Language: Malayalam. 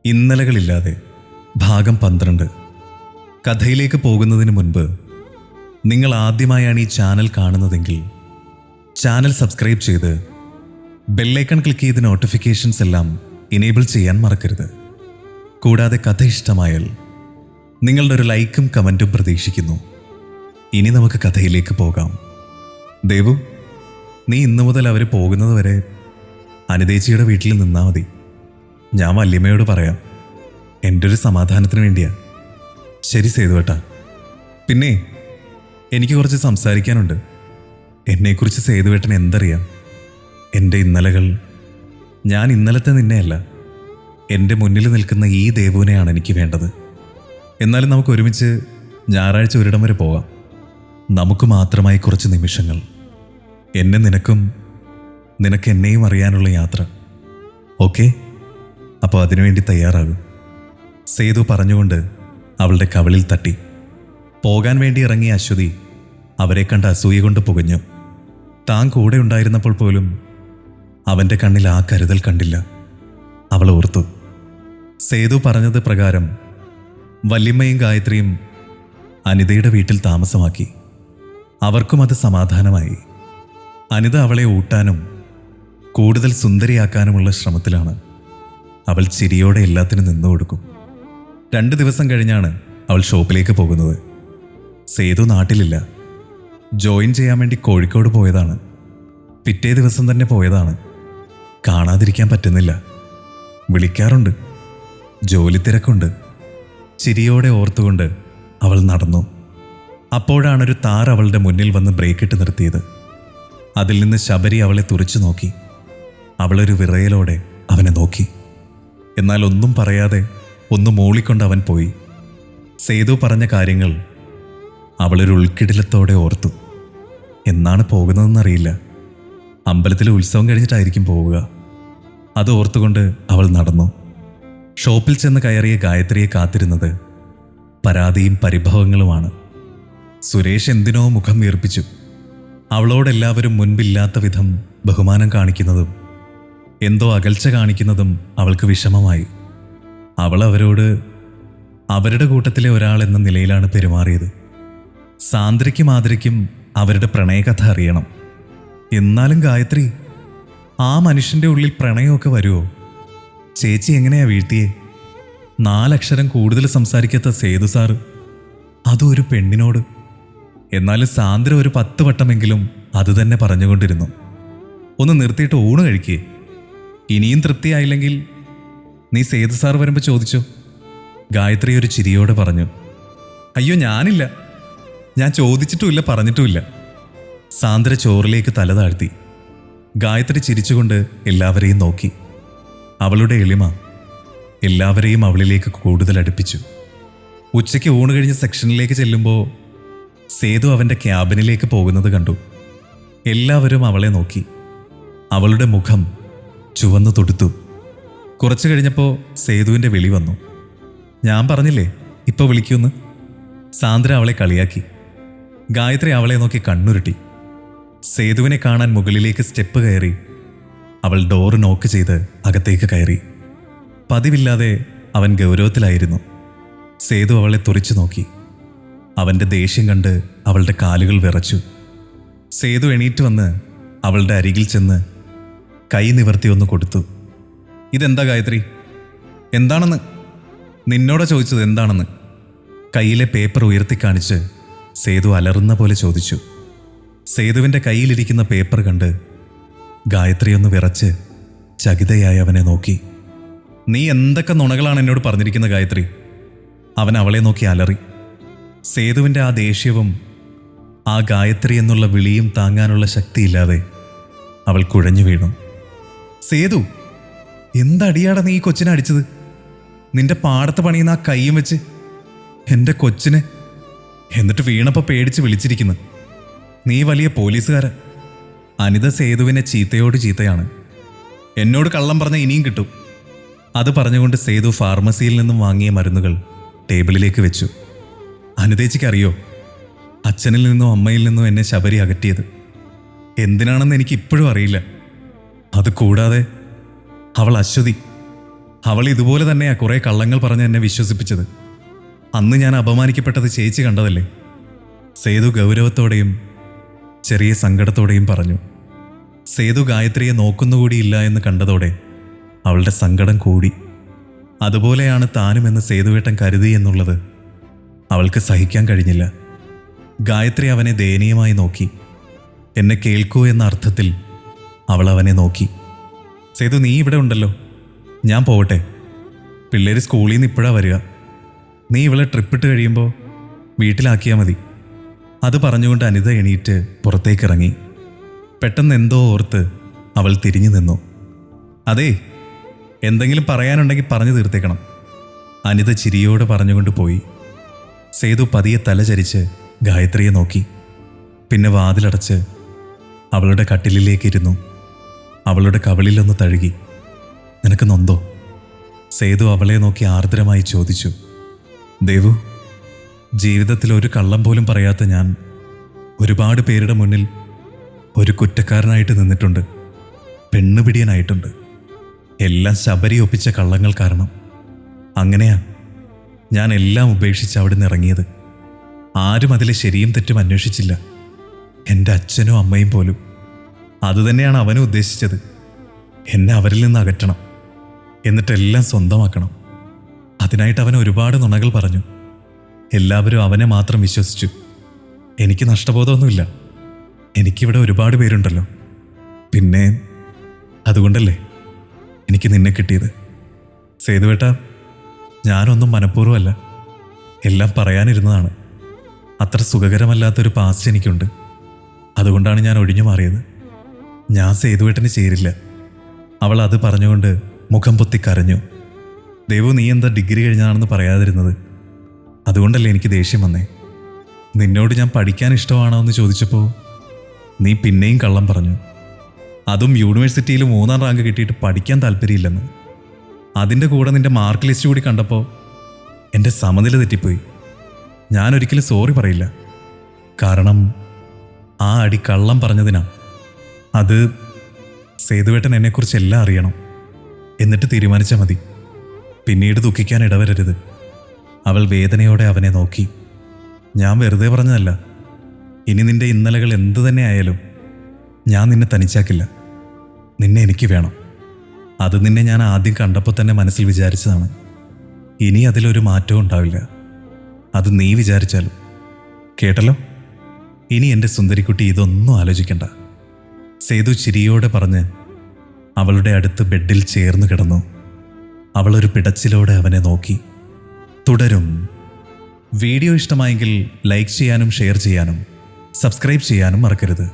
ഇന്നലകളില്ലാതെ ഭാഗം 12. കഥയിലേക്ക് പോകുന്നതിന് മുൻപ് നിങ്ങൾ ആദ്യമായാണ് ഈ ചാനൽ കാണുന്നതെങ്കിൽ ചാനൽ സബ്സ്ക്രൈബ് ചെയ്ത് ബെല്ലൈക്കൺ ക്ലിക്ക് ചെയ്ത് നോട്ടിഫിക്കേഷൻസ് എല്ലാം ഇനേബിൾ ചെയ്യാൻ മറക്കരുത്. കൂടാതെ കഥ ഇഷ്ടമായാൽ നിങ്ങളുടെ ഒരു ലൈക്കും കമൻറ്റും പ്രതീക്ഷിക്കുന്നു. ഇനി നമുക്ക് കഥയിലേക്ക് പോകാം. ദേവു, നീ ഇന്നു മുതൽ അവർ പോകുന്നത് വരെ അനിതേച്ചിയുടെ വീട്ടിൽ നിന്നാൽ മതി. ഞാൻ വല്യമ്മയോട് പറയാം. എൻ്റെ ഒരു സമാധാനത്തിന് വേണ്ടിയാ. ശരി സേതുവേട്ടാ. പിന്നെ എനിക്ക് കുറച്ച് സംസാരിക്കാനുണ്ട്. എന്നെക്കുറിച്ച് സേതുവേട്ടൻ എന്തറിയാം? എൻ്റെ ഇന്നലകൾ. ഞാൻ ഇന്നലത്തെ നിന്നെയല്ല, എൻ്റെ മുന്നിൽ നിൽക്കുന്ന ഈ ദേവുവിനെയാണ് എനിക്ക് വേണ്ടത്. എന്നാലും നമുക്ക് ഒരുമിച്ച് ഞായറാഴ്ച ഒരിടം വരെ പോകാം. നമുക്ക് മാത്രമായി കുറച്ച് നിമിഷങ്ങൾ. എന്നെ നിനക്കും നിനക്ക് എന്നെയും അറിയാനുള്ള യാത്ര. ഓക്കെ? അപ്പോൾ അതിനുവേണ്ടി തയ്യാറാകും. സേതു പറഞ്ഞുകൊണ്ട് അവളുടെ കവിളിൽ തട്ടി. പോകാൻ വേണ്ടി ഇറങ്ങിയ അശ്വതി അവരെ കണ്ട് അസൂയ കൊണ്ട് പുകഞ്ഞു. താൻ കൂടെ ഉണ്ടായിരുന്നപ്പോൾ പോലും അവൻ്റെ കണ്ണിൽ ആ കരുതൽ കണ്ടില്ല. അവൾ ഓർത്തു. സേതു പറഞ്ഞത് പ്രകാരം വല്യമ്മയും ഗായത്രിയും അനിതയുടെ വീട്ടിൽ താമസമാക്കി. അവർക്കും അത് സമാധാനമായി. അനിത അവളെ ഊട്ടാനും കൂടുതൽ സുന്ദരിയാക്കാനുമുള്ള ശ്രമത്തിലാണ്. അവൾ ചിരിയോടെ എല്ലാത്തിനും നിന്നു കൊടുക്കും. 2 ദിവസം കഴിഞ്ഞാണ് അവൾ ഷോപ്പിലേക്ക് പോകുന്നത്. സേതു നാട്ടിലില്ല. ജോയിൻ ചെയ്യാൻ വേണ്ടി കോഴിക്കോട് പോയതാണ്. പിറ്റേ ദിവസം തന്നെ പോയതാണ്. കാണാതിരിക്കാൻ പറ്റുന്നില്ല. വിളിക്കാറുണ്ട്. ജോലി തിരക്കുണ്ട്. ചിരിയോടെ ഓർത്തുകൊണ്ട് അവൾ നടന്നു. അപ്പോഴാണൊരു താർ അവളുടെ മുന്നിൽ വന്ന് ബ്രേക്കിട്ട് നിർത്തിയത്. അതിൽ നിന്ന് ശബരി അവളെ തുറിച്ചു നോക്കി. അവളൊരു വിറയലോടെ അവനെ നോക്കി. എന്നാൽ ഒന്നും പറയാതെ ഒന്ന് മൂളിക്കൊണ്ട് അവൻ പോയി. സേതു പറഞ്ഞ കാര്യങ്ങൾ അവളൊരു ഉൾക്കിടിലത്തോടെ ഓർത്തു. എന്നാണ് പോകുന്നതെന്നറിയില്ല. അമ്പലത്തിലെ ഉത്സവം കഴിഞ്ഞിട്ടായിരിക്കും പോവുക. അത് ഓർത്തുകൊണ്ട് അവൾ നടന്നു. ഷോപ്പിൽ ചെന്ന് കയറിയ ഗായത്രിയെ കാത്തിരുന്നത് പരാതിയും പരിഭവങ്ങളുമാണ്. സുരേഷ് എന്തിനോ മുഖം വീർപ്പിച്ചു. അവളോടെല്ലാവരും മുൻപില്ലാത്ത വിധം ബഹുമാനം കാണിക്കുന്നതും എന്തോ അകൽച്ച കാണിക്കുന്നതും അവൾക്ക് വിഷമമായി. അവൾ അവരോട് അവരുടെ കൂട്ടത്തിലെ ഒരാൾ എന്ന നിലയിലാണ് പെരുമാറിയത്. സാന്ദ്രയ്ക്കും ആതിരയ്ക്കും അവരുടെ പ്രണയകഥ അറിയണം. എന്നാലും ഗായത്രി, ആ മനുഷ്യൻ്റെ ഉള്ളിൽ പ്രണയമൊക്കെ വരുമോ? ചേച്ചി എങ്ങനെയാ വീഴ്ത്തിയേ? 4 അക്ഷരം കൂടുതൽ സംസാരിക്കാത്ത സേതു സാറ്, അതും ഒരു പെണ്ണിനോട്. എന്നാലും സാന്ദ്ര ഒരു 10 വട്ടമെങ്കിലും അത് തന്നെ പറഞ്ഞുകൊണ്ടിരുന്നു. ഒന്ന് നിർത്തിയിട്ട് ഊണ് കഴിക്കേ. ഇനിയും തൃപ്തിയായില്ലെങ്കിൽ നീ സേതു സാർ വരുമ്പോൾ ചോദിച്ചോ. ഗായത്രി ഒരു ചിരിയോടെ പറഞ്ഞു. അയ്യോ, ഞാനില്ല. ഞാൻ ചോദിച്ചിട്ടുമില്ല, പറഞ്ഞിട്ടുമില്ല. സാന്ദ്ര ചോറിലേക്ക് തല താഴ്ത്തി. ഗായത്രി ചിരിച്ചുകൊണ്ട് എല്ലാവരെയും നോക്കി. അവളുടെ എളിമ എല്ലാവരെയും അവളിലേക്ക് കൂടുതൽ അടുപ്പിച്ചു. ഉച്ചയ്ക്ക് ഊണ് കഴിഞ്ഞ് സെക്ഷനിലേക്ക് ചെല്ലുമ്പോൾ സേതു അവൻ്റെ ക്യാബിനിലേക്ക് പോകുന്നത് കണ്ടു. എല്ലാവരും അവളെ നോക്കി. അവളുടെ മുഖം ചുവന്നു തൊടുത്തു. കുറച്ചു കഴിഞ്ഞപ്പോൾ സേതുവിൻ്റെ വിളി വന്നു. ഞാൻ പറഞ്ഞില്ലേ ഇപ്പോൾ വിളിക്കുമെന്ന്. സാന്ദ്ര അവളെ കളിയാക്കി. ഗായത്രി അവളെ നോക്കി കണ്ണുരുട്ടി. സേതുവിനെ കാണാൻ മുകളിലേക്ക് സ്റ്റെപ്പ് കയറി അവൾ ഡോറ് നോക്ക് ചെയ്ത് അകത്തേക്ക് കയറി. പതിവില്ലാതെ അവൻ ഗൗരവത്തിലായിരുന്നു. സേതു അവളെ തുറിച്ചു നോക്കി. അവൻ്റെ ദേഷ്യം കണ്ട് അവളുടെ കാലുകൾ വിറച്ചു. സേതു എണീറ്റ് വന്ന് അവളുടെ അരികിൽ ചെന്ന് കൈ നിവർത്തി ഒന്ന് കൊടുത്തു. ഇതെന്താ ഗായത്രി? എന്താണെന്ന്? നിന്നോടാ ചോദിച്ചത് എന്താണെന്ന്. കയ്യിലെ പേപ്പർ ഉയർത്തി കാണിച്ച് സേതു അലറുന്ന പോലെ ചോദിച്ചു. സേതുവിൻ്റെ കയ്യിലിരിക്കുന്ന പേപ്പർ കണ്ട് ഗായത്രി ഒന്ന് വിറച്ച് ചകിതയായി അവനെ നോക്കി. നീ എന്തൊക്കെ നുണകളാണ് എന്നോട് പറഞ്ഞിരിക്കുന്ന ഗായത്രി? അവൻ അവളെ നോക്കി അലറി. സേതുവിൻ്റെ ആ ദേഷ്യവും ആ ഗായത്രി എന്നുള്ള വിളിയും താങ്ങാനുള്ള ശക്തിയില്ലാതെ അവൾ കുഴഞ്ഞു വീണു. സേതു, എന്തടിയാടാ നീ ഈ കൊച്ചിനെ അടിച്ചത്? നിന്റെ പാടത്ത് പണിയുന്ന ആ കൈയും വെച്ച് എൻ്റെ കൊച്ചിനെ. എന്നിട്ട് വീണപ്പോൾ പേടിച്ച് വിളിച്ചിരിക്കുന്നു. നീ വലിയ പോലീസുകാരൻ. അനിത സേതുവിനെ ചീത്തയോട് ചീത്തയാണ്. എന്നോട് കള്ളം പറഞ്ഞ ഇനിയും കിട്ടും. അത് പറഞ്ഞുകൊണ്ട് സേതു ഫാർമസിയിൽ നിന്നും വാങ്ങിയ മരുന്നുകൾ ടേബിളിലേക്ക് വെച്ചു. അനിതേച്ചിക്കറിയോ, അച്ഛനിൽ നിന്നും അമ്മയിൽ നിന്നും എന്നെ ശബരി അകറ്റിയത് എന്തിനാണെന്ന് എനിക്ക് ഇപ്പോഴും അറിയില്ല. അത് കൂടാതെ അവൾ അശ്വതി അവൾ ഇതുപോലെ തന്നെയാ കുറേ കള്ളങ്ങൾ പറഞ്ഞ് എന്നെ വിശ്വസിപ്പിച്ചത്. അന്ന് ഞാൻ അപമാനിക്കപ്പെട്ടത് ചേച്ചി കണ്ടതല്ലേ? സേതു ഗൗരവത്തോടെയും ചെറിയ സങ്കടത്തോടെയും പറഞ്ഞു. സേതു ഗായത്രിയെ നോക്കുന്നുകൂടിയില്ല എന്ന് കണ്ടതോടെ അവളുടെ സങ്കടം കൂടി. അതുപോലെയാണ് താനുമെന്ന് സേതുവേട്ടൻ കരുതി എന്നുള്ളത് അവൾക്ക് സഹിക്കാൻ കഴിഞ്ഞില്ല. ഗായത്രി അവനെ ദയനീയമായി നോക്കി. എന്നെ കേൾക്കൂ എന്ന അർത്ഥത്തിൽ അവൾ അവനെ നോക്കി. സേതു, നീ ഇവിടെ ഉണ്ടല്ലോ, ഞാൻ പോവട്ടെ. പിള്ളേർ സ്കൂളിൽ നിന്ന് ഇപ്പോഴാണ് വരിക. നീ ഇവളെ ട്രിപ്പിട്ട് കഴിയുമ്പോൾ വീട്ടിലാക്കിയാൽ മതി. അത് പറഞ്ഞുകൊണ്ട് അനിത എണീറ്റ് പുറത്തേക്കിറങ്ങി. പെട്ടെന്ന് എന്തോ ഓർത്ത് അവൾ തിരിഞ്ഞു നിന്നു. അതേ, എന്തെങ്കിലും പറയാനുണ്ടെങ്കിൽ പറഞ്ഞു തീർത്തേക്കണം, അനിത ചിരിയോടെ പറഞ്ഞുകൊണ്ട് പോയി. സേതു പതിയെ തലചരിച്ച് ഗായത്രിയെ നോക്കി. പിന്നെ വാതിലടച്ച് അവളുടെ കട്ടിലിലേക്കിരുന്നു. അവളുടെ കവിളിലൊന്ന് തഴുകി. നിനക്ക് നൊന്തോ? സേതു അവളെ നോക്കി ആർദ്രമായി ചോദിച്ചു. ദേവു, ജീവിതത്തിൽ ഒരു കള്ളം പോലും പറയാത്ത ഞാൻ ഒരുപാട് പേരുടെ മുന്നിൽ ഒരു കുറ്റക്കാരനായിട്ട് നിന്നിട്ടുണ്ട്, പെണ്ണുപിടിയനായിട്ടുണ്ട്. എല്ലാം ശബരി ഒപ്പിച്ച കള്ളങ്ങൾ കാരണം. അങ്ങനെയാ ഞാൻ എല്ലാം ഉപേക്ഷിച്ച് അവിടെ നിന്ന് ഇറങ്ങിയത്. ആരും അതിലെ ശരിയും തെറ്റും അന്വേഷിച്ചില്ല, എൻ്റെ അച്ഛനും അമ്മയും പോലും. അതുതന്നെയാണ് അവനും ഉദ്ദേശിച്ചത്, എന്നെ അവരിൽ നിന്ന് അകറ്റണം, എന്നിട്ടെല്ലാം സ്വന്തമാക്കണം. അതിനായിട്ട് അവൻ ഒരുപാട് നുണകൾ പറഞ്ഞു. എല്ലാവരും അവനെ മാത്രം വിശ്വസിച്ചു. എനിക്ക് നഷ്ടബോധമൊന്നുമില്ല, എനിക്കിവിടെ ഒരുപാട് പേരുണ്ടല്ലോ. പിന്നെ അതുകൊണ്ടല്ലേ എനിക്ക് നിന്നെ കിട്ടിയത്. സേതുവേട്ട, ഞാനൊന്നും മനഃപൂർവ്വമല്ല, എല്ലാം പറയാനിരുന്നതാണ്. അത്ര സുഖകരമല്ലാത്തൊരു പാസ്റ്റ് എനിക്കുണ്ട്, അതുകൊണ്ടാണ് ഞാൻ ഒഴിഞ്ഞു മാറിയത്. ഞാൻ സേതുവേട്ടന് ചേരില്ല. അവൾ അത് പറഞ്ഞുകൊണ്ട് മുഖം പൊത്തി കരഞ്ഞു. ദേവു, നീ എന്താ ഡിഗ്രി കഴിഞ്ഞാണെന്ന് പറയാതിരുന്നത്? അതുകൊണ്ടല്ലേ എനിക്ക് ദേഷ്യം വന്നേ. നിന്നോട് ഞാൻ പഠിക്കാൻ ഇഷ്ടമാണോ എന്ന് ചോദിച്ചപ്പോൾ നീ പിന്നെയും കള്ളം പറഞ്ഞു. അതും യൂണിവേഴ്സിറ്റിയിൽ 3ാം റാങ്ക് കിട്ടിയിട്ട് പഠിക്കാൻ താല്പര്യമില്ലെന്ന്. അതിൻ്റെ കൂടെ നിൻ്റെ മാർക്ക് ലിസ്റ്റ് കൂടി കണ്ടപ്പോൾ എൻ്റെ സമനില തെറ്റിപ്പോയി. ഞാനൊരിക്കലും സോറി പറയില്ല, കാരണം ആ അടി കള്ളം പറഞ്ഞതിനാ. അത് സേതുവേട്ടൻ എന്നെക്കുറിച്ച് എല്ലാം അറിയണം, എന്നിട്ട് തീരുമാനിച്ചാൽ മതി. പിന്നീട് ദുഃഖിക്കാൻ ഇടവരരുത്. അവൾ വേദനയോടെ അവനെ നോക്കി. ഞാൻ വെറുതെ പറഞ്ഞതല്ല. ഇനി നിന്റെ ഇന്നലകൾ എന്തു തന്നെ ആയാലും ഞാൻ നിന്നെ തനിച്ചാക്കില്ല. നിന്നെ എനിക്ക് വേണം. അത് നിന്നെ ഞാൻ ആദ്യം കണ്ടപ്പോൾ തന്നെ മനസ്സിൽ വിചാരിച്ചതാണ്. ഇനി അതിലൊരു മാറ്റവും ഉണ്ടാവില്ല, അത് നീ വിചാരിച്ചാലും. കേട്ടല്ലോ? ഇനി എൻ്റെ സുന്ദരിക്കുട്ടി ഇതൊന്നും ആലോചിക്കണ്ട. സേതു ചിരിയോടെ പറഞ്ഞ് അവളുടെ അടുത്ത് ബെഡിൽ ചേർന്ന് കിടന്നു. അവളൊരു പിടച്ചിലോടെ അവനെ നോക്കി. തുടരും. വീഡിയോ ഇഷ്ടമായെങ്കിൽ ലൈക്ക് ചെയ്യാനും ഷെയർ ചെയ്യാനും സബ്സ്ക്രൈബ് ചെയ്യാനും മറക്കരുത്.